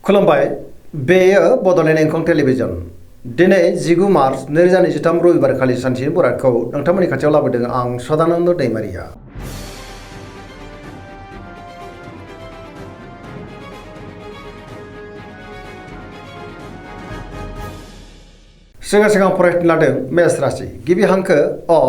खुलुमबाय बेयो बड'लेण्ड इंखं टेलिभिजन दिनै 19 मार्च 2023 रबिबार खालि सानसेनि बरादखौ नोंथांमोननि खाथियाव लाबोदों आं सदानन्द दैमारिया। सिगां फरायनो लादों मेष राशि गिबि हांखो अ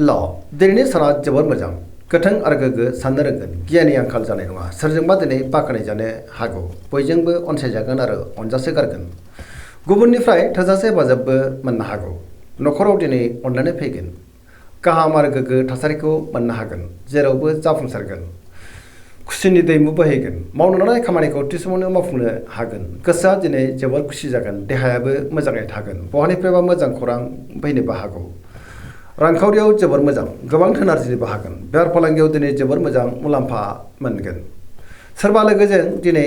ल दिनैनि साना जोबोर मोजां गोथों आरो गोग्गो साननो रोंगोन गियाननि आंखाल जानाय नङा सोरजोंबा दिनै बाख्नाय जानो हागौ बयजोंबो अनसायजागोन आरो अनजासोगारगोन गुबुननिफ्राय थोजासे हेफाजाबबो मोननो हागौ न'खराव दिनै अननानै फैगोन गाहाम आरो गोग्गो थासारिखौ मोननो हागोन जेरावबो जाफुंसारगोन खुसिनि दैमु बोहैगोन मावनो लानाय खामानिखौ थि समावनो मावफुंनो हागोन गोसोआ दिनै जोबोर खुसि जागोन देहायाबो मोजाङै थागोन बहानिफ्रायबा मोजां खौरां फैनोबो हागौ रांखावरियाव जोबोर मोजां गोबां धोन आरजिनोबो हागोन बेफार फालांगियाव दिनै जोबोर मोजां मुलाम्फा मोनगोन सोरबा लोगोजों दिनै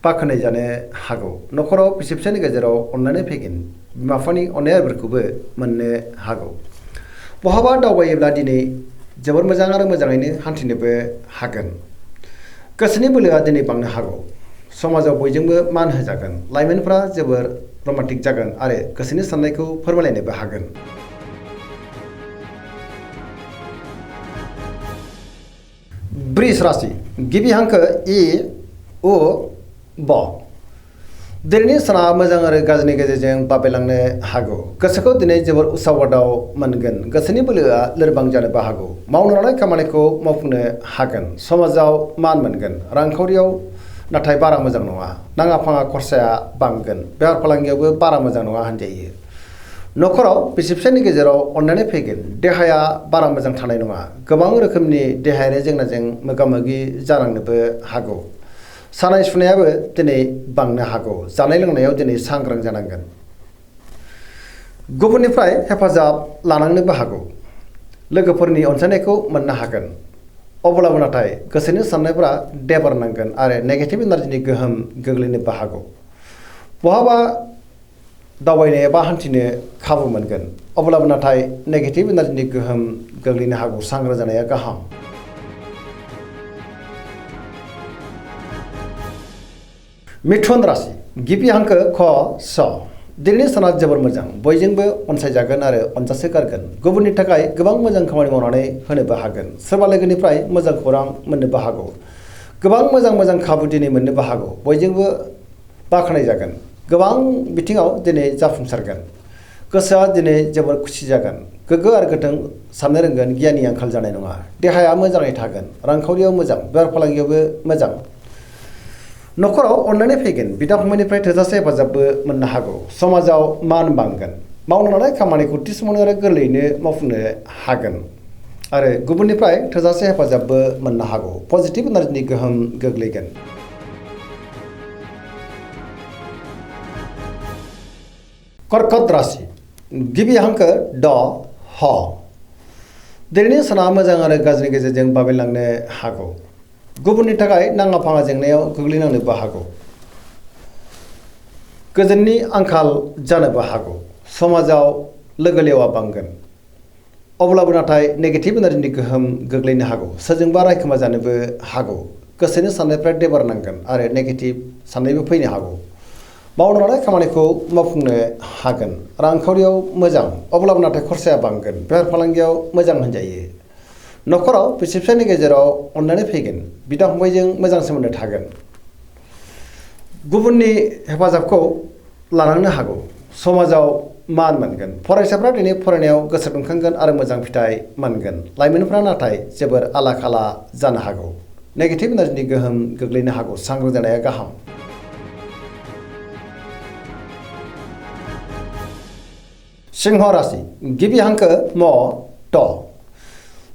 बाख्नाय जानो हागौ न'खराव बिसि फिसायनि गेजेराव अननानै फैगोन बिमा बिफानि अननायफोरखौबो मोननो हागौ बहाबा दावबायोब्ला दिनै जोबोर मोजां आरो मोजाङैनो हान्थिनोबो हागोन गोसोनि बोलोआ दिनै बांनो हागौ समाजाव बयजोंबो मान होजागोन लाइमोनफ्रा जोबोर रमान्टिक जागोन आरो गोसोनि साननायखौ फोरमायलायनोबो हागोन वृष राशि गिबि हांखो इ उ ब दिनैनि साना मोजां आरो गाज्रिनि गेजेरजों बाबेलांनो हागौ गोसोखौ दिनै जोबोर उसाव बादाव मोनगोन गोसोनि बोलोआ लोरबां जानोबो हागौ मावनो लानाय खामानिखौ मावफुंनो हागोन समाजाव मान मोनगोन रांखावरियाव नाथाय बारा मोजां नङा नाङा फाङा खरसाया बांगोन बेफार फालांगियावबो बारा मोजां नङा होनजायो न'खराव बिसि फिसायनि गेजेराव अननानै फैगोन देहाया बारा मोजां थानाय नङा गोबां रोखोमनि देहायारि जेंनाजों मोगा मोगि जानांनोबो हागौ सानाय सुनायाबो दिनै बांनो हागौ जानाय लोंनायाव दिनै सांग्रां जानांगोन गुबुननिफ्राय हेफाजाब लानांनोबो हागौ लोगोफोरनि अनसायनायखौ मोननो हागोन अब्लाबो नाथाय गोसोनि साननायफोरा देबार नांगोन आरो नेगेटिभ एनार्जिनि गोहोम गोग्लैनोबो हागौ बहाबा दावबायनो एबा हान्थिनो खाबु मोनगोन अब्लाबो नाथाय नेगेटिभ एनार्जिनि गोहोम गोग्लैनो हागौ सांग्रां जानाया गाहाम मिथुन राशि गिबि हांखो ख स दिनैनि साना जोबोर मोजां बयजोंबो अनसायजागोन आरो अनजासोगारगोन गुबुननि थाखाय गोबां मोजां खामानि मावनानै होनोबो हागोन सोरबा लोगोनिफ्राय मोजां खौरां मोननोबो हागौ गोबां मोजां खाबु दिनै मोननोबो हागौ बयजोंबो बाख्नाय जागोन गोबां बिथिङाव दिनै जाफुंसारगोन गोसोआ दिनै जोबोर खुसि जागोन गोग्गो आरो गोथों साननो रोंगोन गियाननि आंखाल जानाय नङा देहाया मोजाङै थागोन रांखावरियाव मोजां बेफार फालांगियावबो मोजां न'खराव अननानै फैगोन बिदा फंबायनिफ्राय थोजासे हेफाजाबबो मोननो हागौ समाजाव मान बांगोन मावनो लानाय खामानिखौ थि समावनो आरो गोरलैयैनो मावफुंनो हागोन आरो गुबुननिफ्राय थोजासे हेफाजाबबो मोननो हागौ पजिटिभ एनार्जिनि गोहोम गोग्लैगोन कर्कट राशि गिबि हांखो ड ह दिनैनि साना मोजां आरो गाज्रिनि गेजेरजों बाबेनलांनो हागौ गुबुननि थाखाय नाङा फाङा जेंनायाव गोग्लैनांनोबो हागौ गोजोननि आंखाल जानोबो हागौ समाजाव लोगो लेवा बांगोन अब्लाबो नाथाय नेगेटिभ एनार्जिनि गोहोम गोग्लैनो हागौ सोरजोंबा रायखोमा जानोबो हागौ गोसोनि साननायफ्रा देबार नांगोन आरो नेगेटिभ साननायबो फैनो हागौ मावनो लानाय खामानिखौ मावफुंनो हागोन रांखावरियाव मोजां अब्लाबो नाथाय खरसाया बांगोन बेफार फालांगियाव मोजां होनजायो न'खराव बिसि फिसायनि गेजेराव अननानै फैगोन बिदा फंबायजों मोजां सोमोन्दो थागोन गुबुननि हेफाजाबखौ लानांनो हागौ समाजाव मान मोनगोन फरायसाफ्रा दिनै फरायनायाव गोसो दुंखांगोन आरो मोजां फिथाइ मोनगोन लाइमोनफ्रा नाथाय जोबोर आला खाला जानो हागौ नेगेटिभ एनार्जिनि गोहोम गोग्लैनो हागौ सांग्रां जानाया गाहाम सिंह राशि गिबि हांखो म ट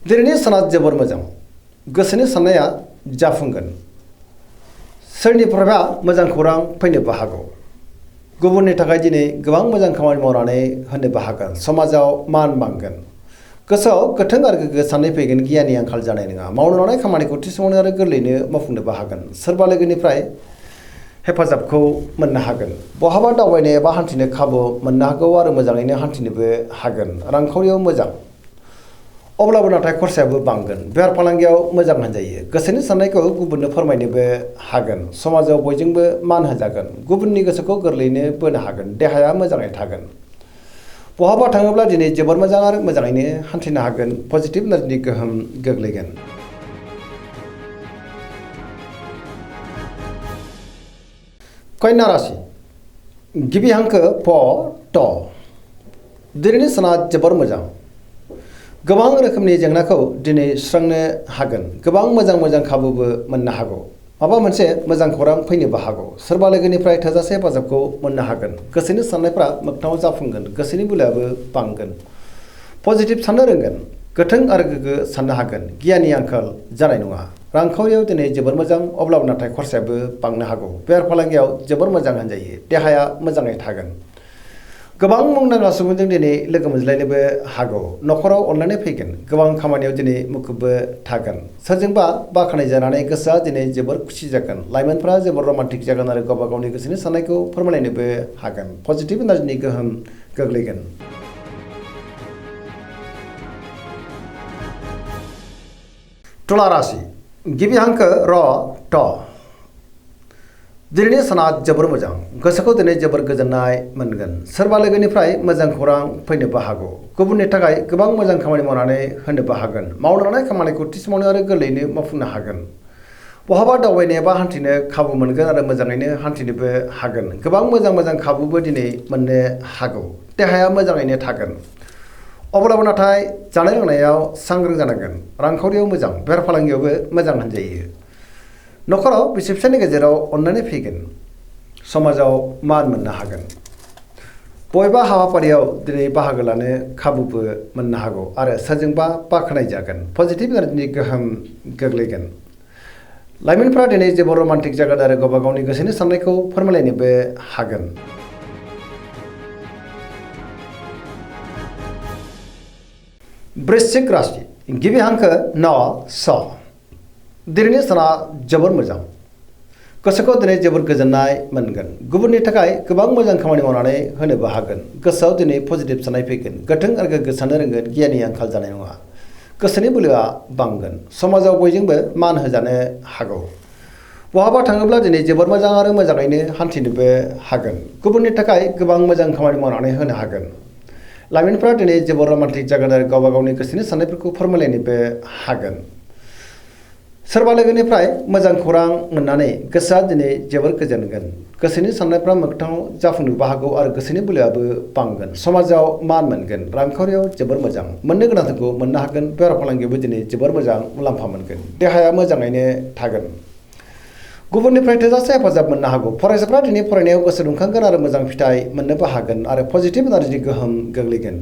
दिनैनि साना जोबोर मोजां गोसोनि साननाया जाफुंगोन सोरनिफ्रायबा मोजां खौरां फैनोबो हागौ गुबुननि थाखाय दिनै गोबां मोजां खामानि मावनानै होनोबो हागोन समाजाव मान बांगोन गोसोआव गोथों आरो गोग्गो साननाय फैगोन गियाननि आंखाल जानाय नङा मावनो लानाय खामानिखौ थि समावनो आरो गोरलैयैनो मावफुंनोबो हागोन सोरबा लोगोनिफ्राय हेफाजाबखौ मोननो हागोन बहाबा दावबायनो एबा हान्थिनो खाबु मोननो हागौ आरो मोजाङैनो हान्थिनोबो हागोन रांखावरियाव मोजां अब्लाबो नाथाय खरसायाबो बांगोन। बेफार फालांगियाव मोजां होनजायो। गोसोनि साननायखौ गुबुननो फोरमायनोबो हागोन। समाजाव बयजोंबो मान होजागोन। गुबुननि गोसोखौ गोरलैयैनो बोनो हागोन। देहाया मोजाङै थागोन। बहाबा थाङोब्ला दिनै जोबोर मोजां आरो मोजाङैनो हान्थिनो हागोन। पजिटिभ एनार्जिनि गोहोम गोग्लैगोन। कन्या राशि गिबि हांखो प ट दिनैनि साना जोबोर मोजां। गोबां रोखोमनि जेंनाखौ दिनै सुस्रांनो हागोन। गोबां मोजां खाबुबो मोननो हागौ। माबा मोनसे मोजां खौरां फैनोबो हागौ। सोरबा लोगोनिफ्राय थोजासे हेफाजाबखौ मोननो हागोन। गोसोनि साननायफ्रा मोगथाङाव जाफुंगोन। गोसोनि बोलोआबो बांगोन। पजिटिभ साननो रोंगोन। गोथों आरो गोग्गो साननो हागोन। गियाननि आंखाल जानाय नङा। रांखावरियाव दिनै जोबोर मोजां। अब्लाबो नाथाय खरसायाबो बांनो हागौ। बेफार फालांगियाव जोबोर मोजां होनजायो। देहाया मोजाङै थागोन। गोबां मुंदांखा सुबुंजों दिनै लोगो मोनज्लायनोबो हागौ। न'खराव अनलायनाय फैगोन। गोबां खामानियाव दिनै मुखुबबो थागोन। सोरजोंबा बाख्नाय जानानै गोसोआ दिनै जोबोर खुसि जागोन। लाइमोनफ्रा जोबोर रमान्टिक जागोन आरो गावबा गावनि गोसोनि साननायखौ फोरमायलायनोबो हागोन। पजिटिभ एनार्जिनि गोहोम गोग्लैगोन। तुला राशि गिबि हांखो र ट दिनैनि साना जोबोर मोजां। गोसोखौ दिनै जोबोर गोजोननाय मोनगोन। सोरबा लोगोनिफ्राय मोजां खौरां फैनोबो हागौ। गुबुननि थाखाय गोबां मोजां खामानि मावनानै होनोबो हागोन। मावनो लानाय खामानिखौ थि समावनो आरो गोरलैयैनो मावफुंनो हागोन। बहाबा दावबायनो एबा हान्थिनो खाबु मोनगोन आरो मोजाङैनो हान्थिनोबो हागोन। गोबां मोजां खाबुबो दिनै मोननो हागौ। देहाया मोजाङैनो थागोन। अब्लाबो नाथाय जानाय लोंनायाव सांग्रां जानांगोन। रांखावरियाव मोजां। बेफार फालांगियावबो मोजां होनजायो। न'खराव बिसि फिसायनि गेजेराव अननानै फैगोन। समाजाव मान मोननो हागोन। बबेबा हाबाफारियाव दिनै बाहागो लानो खाबुबो मोननो हागौ आरो सोरजोंबा बाख्नाय जागोन। पजिटिभ एनार्जिनि गोहोम गोग्लैगोन। लाइमोनफ्रा दिनै जोबोर रमान्टिक जागोन आरो गावबा गावनि गोसोनि साननायखौ फोरमायलायनोबो हागोन। वृश्चिक राशि गिबि हांखो न स दिनैनि साना जोबोर मोजां। गोसोखौ दिनै जोबोर गोजोननाय मोनगोन। गुबुननि थाखाय गोबां मोजां खामानि मावनानै होनोबो हागोन। गोसोआव दिनै पजिटिभ साननाय फैगोन। गोथों आरो गोग्गो साननो रोंगोन। गियाननि आंखाल जानाय नङा। गोसोनि बोलोआ बांगोन। समाजाव बयजोंबो मान होजानो हागौ। बहाबा थाङोब्ला दिनै जोबोर मोजां आरो मोजाङैनो हान्थिनोबो हागोन। गुबुननि थाखाय गोबां मोजां खामानि मावनानै होनो हागोन। लाइमोनफ्रा दिनै जोबोर रमान्टिक जागोन आरो गावबा गावनि गोसोनि साननायफोरखौ फोरमायलायनोबो हागोन। सोरबा लोगोनिफ्राय मोजां खौरां मोननानै गोसोआ दिनै जोबोर गोजोनगोन। गोसोनि साननायफ्रा मोगथाङाव जाफुंनोबो हागौ आरो गोसोनि बोलोआबो बांगोन। समाजाव मान मोनगोन। रांखावरियाव जोबोर मोजां। मोननो गोनांखौ मोननो हागोन। बेफार फालांगियावबो दिनै जोबोर मोजां मुलाम्फा मोनगोन। देहाया मोजाङैनो थागोन। गुबुननिफ्राय थोजासे हेफाजाब मोननो हागौ। फरायसाफ्रा दिनै फरायनायाव गोसो दुंखांगोन आरो मोजां फिथाइ मोननोबो हागोन आरो पजिटिभ एनार्जिनि गोहोम गोग्लैगोन।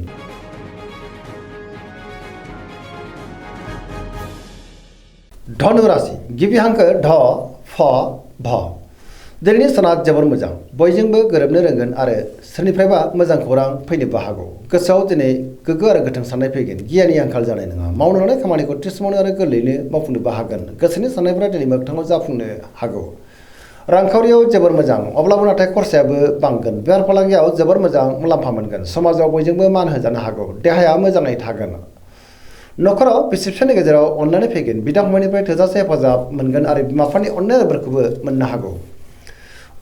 धनु राशि गिबि हांखो ढ फ भ दिनैनि साना जोबोर मोजां। बयजोंबो गोरोबनो रोंगोन आरो सोरनिफ्रायबा मोजां खौरां फैनोबो हागौ। गोसोआव दिनै गोग्गो आरो गोथों साननाय फैगोन। गियाननि आंखाल जानाय नङा। मावनो लानाय खामानिखौ थि समावनो आरो गोरलैयैनो मावफुंनोबो हागोन। गोसोनि साननायफ्रा दिनै मोगथाङाव जाफुंनो हागौ। रांखावरियाव जोबोर मोजां। अब्लाबो नाथाय खरसायाबो बांगोन। बेफार फालांगियाव जोबोर मोजां मुलाम्फा मोनगोन। समाजाव बयजोंबो मान होजानो हागौ। देहाया मोजाङै थागोन। न'खराव बिसि फिसायनि गेजेराव अनलायनाय फैगोन। बिदा फंबायनिफ्राय थोजासे हेफाजाब मोनगोन आरो बिमा बिफानि अननाय आरो बोरखौबो मोननो हागौ।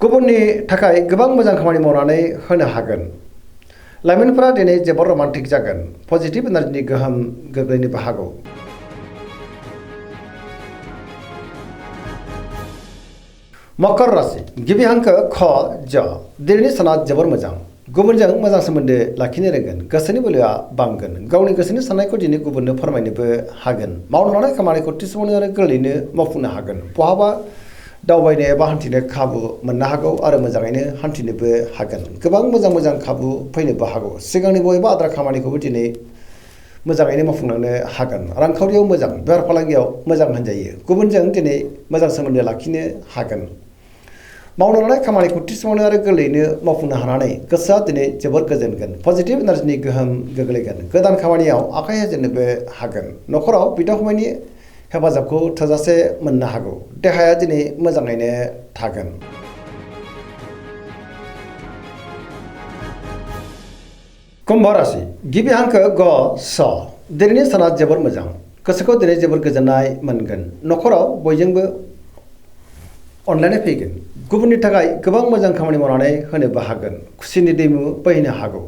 गुबुननि थाखाय गोबां मोजां खामानि मावनानै होनो हागोन। लाइमोनफोरा दिनै जोबोर रमान्टिक जागोन। पजिटिभ एनार्जिनि गोहोम गोग्लैनोबो हागौ। मकर राशि गिबि हांखो ख ज दिनैनि साना जोबोर मोजां। गुबुनजों मोजां सोमोन्दो लाखिनो रोंगोन। गोसोनि बोलोआ बांगोन। गावनि गोसोनि साननायखौ दिनै गुबुननो फोरमायनोबो हागोन। मावनो लानाय खामानिखौ थि समावनो आरो गोरलैयैनो मावफुंनो हागोन। बहाबा दावबायनो एबा हान्थिनो खाबु मोननो हागौ आरो मोजाङैनो हान्थिनोबो हागोन। गोबां मोजां खाबु फैनोबो हागौ। सिगांनि बबेबा आद्रा खामानिखौबो दिनै मोजाङैनो मावफुंलांनो हागोन। रांखावरियाव मोजां। बेफार फालांगियाव मोजां होनजायो। गुबुनजों दिनै मोजां सोमोन्दो लाखिनो हागोन। मावनो लानाय खामानिखौ थि समावनो आरो गोरलैयैनो मावफुंनो हानानै गोसोआ दिनै जोबोर गोजोनगोन। पजिटिभ एनार्जिनि गोहोम गोग्लैगोन। गोदान खामानियाव आखाइ होजेननोबो हागोन। न'खराव बिदा फंबायनि हेफाजाबखौ थोजासे मोननो हागौ। देहाया दिनै मोजाङैनो थागोन। कुम्भ राशि गिबि हांखो ग स दिनैनि साना जोबोर मोजां गोसोखौ दिनै जोबोर गोजोननाय मोनगोन न'खराव बयजोंबो अनलायनाय फैगोन गुबुननि थाखाय गोबां मोजां खामानि मावनानै होनोबो हागोन खुसिनि दैमु बोहैनो हागौ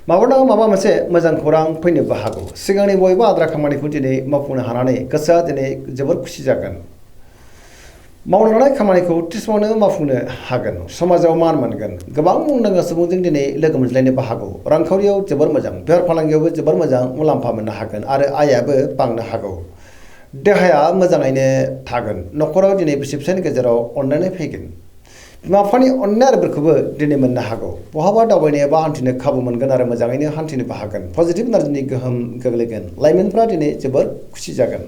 माब्लाबा माबा मोनसे मोजां खौरां फैनोबो हागौ सिगांनि बयबो आद्रा खामानिखौ दिनै मावफुंनो हानानै गोसोआ दिनै जोबोर खुसि जागोन मावनो लानाय खामानिखौ थि समावनो मावफुंनो हागोन समाजाव मान मोनगोन गोबां मुंदांखा सुबुंजों दिनै लोगो मोनज्लायनोबो हागौ रांखावरियाव जोबोर मोजां बेफार फालांगियावबो जोबोर मोजां मुलाम्फा मोननो हागोन आरो आयाबो बांनो हागौ देहाया मोजाङैनो थागोन न'खराव दिनै बिसि फिसायनि गेजेराव अनलायनाय फैगोन बिमा बिफानि अननाय आरो बोरखौबो दिनै मोननो हागौ बहाबा दावबायनो एबा हान्थिनो खाबु मोनगोन आरो मोजाङैनो हान्थिनोबो हागोन पजिटिभ एनार्जिनि गोहोम गोग्लैगोन लाइमोनफ्रा दिनै जोबोर खुसि जागोन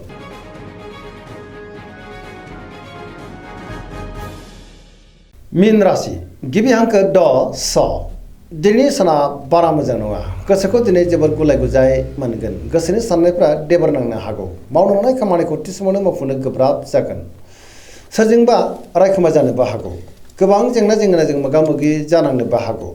मीन राशि गिबि हांखो ड स दिनैनि साना बारा मोजां नङा गोसोखौ दिनै जोबोर गुलाय गुजाय मोनगोन गोसोनि साननायफ्रा देबार नांनो हागौ मावनो लानाय खामानिखौ थि समावनो मावफुंनो गोब्राब जागोन सोरजोंबा रायखुमा जानोबो हागौ गोबां जेंनाजों मोगा मोगि जानांनोबो हागौ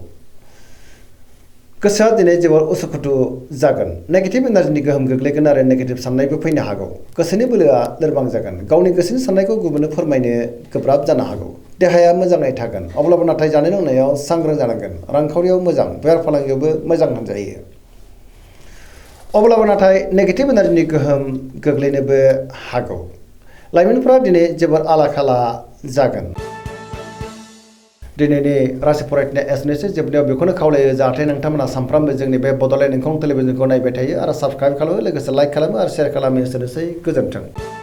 गोसोआ दिनै जोबोर उसुखुथु जागोन नेगेटिभ एनार्जिनि गोहोम गोग्लैगोन आरो नेगेटिभ साननायबो फैनो हागौ गोसोनि बोलोआ लोरबां जागोन गावनि गोसोनि साननायखौ गुबुननो फोरमायनो गोब्राब जानो हागौ देहाया मोजाङै थागोन अब्लाबो नाथाय जानाय लोंनायाव सांग्रां जानांगोन रांखावरियाव मोजां बेफार फालांगियावबो मोजां होनजायो अब्लाबो नाथाय नेगेटिभ एनार्जिनि गोहोम गोग्लैनोबो हागौ लाइमोनफ्रा दिनै जोबोर आला खाला जागोन दिनैनि राशि फरायनाया एसेनोसै जोबनायाव बेखौनो खावलायो जाहाथे नोंथांमोना सानफ्रामबो जोंनि बे बड'लेण्ड इंखं टेलिभिजनखौ नायबाय थायो आरो साबस्क्राइब खालामो लोगोसे लाइक खालामो आरो शेयार खालामो एसेनोसै गोजोन्थों